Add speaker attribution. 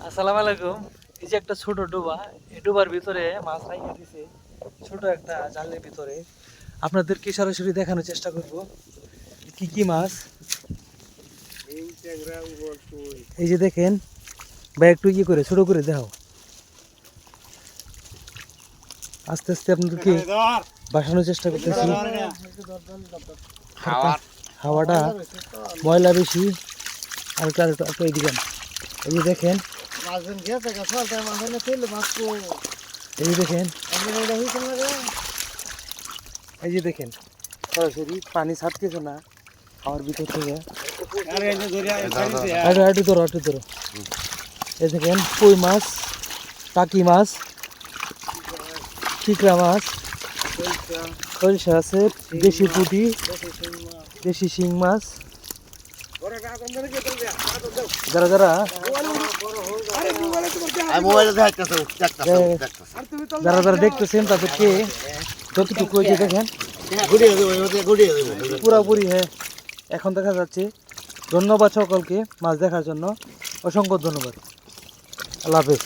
Speaker 1: আসসালামু আলাইকুম। এই যে একটা ছোট ডোবা, এই ডোবার ভিতরে মাছ রাখা দিছে, ছোট একটা জালের ভিতরে। আপনাদেরকে সরাসরি দেখানোর চেষ্টা করব কি কি মাছ। এই যে দেখেন ভাই, একটু কি করে ছোট করে দেখাও, আস্তে আস্তে আপনাদেরকে বাসানোর চেষ্টা করতেছি। হাওয়াটা ময়লা বেশি, আর একটু এইদিকে। এই যে দেখেন, এই যে দেখেন, এই যে দেখেন সরাসরি পানি ছাড়তেছে না খাওয়ার ভিতর থেকে। একটু ধরো, একটু ধরো। এই দেখেন কই মাছ, টাকি মাছ, চিকড়া মাছ, সরিষা আছে, দেশি পুঁটি, দেশি শিং মাছ। যারা যারা যারা যারা দেখতেছেন তাদেরকে যতটুকু হয়েছে দেখেন পুরাপুরি হ্যাঁ এখন দেখা যাচ্ছে। ধন্যবাদ সকলকে মাছ দেখার জন্য, অসংখ্য ধন্যবাদ। আল্লাহ হাফেজ।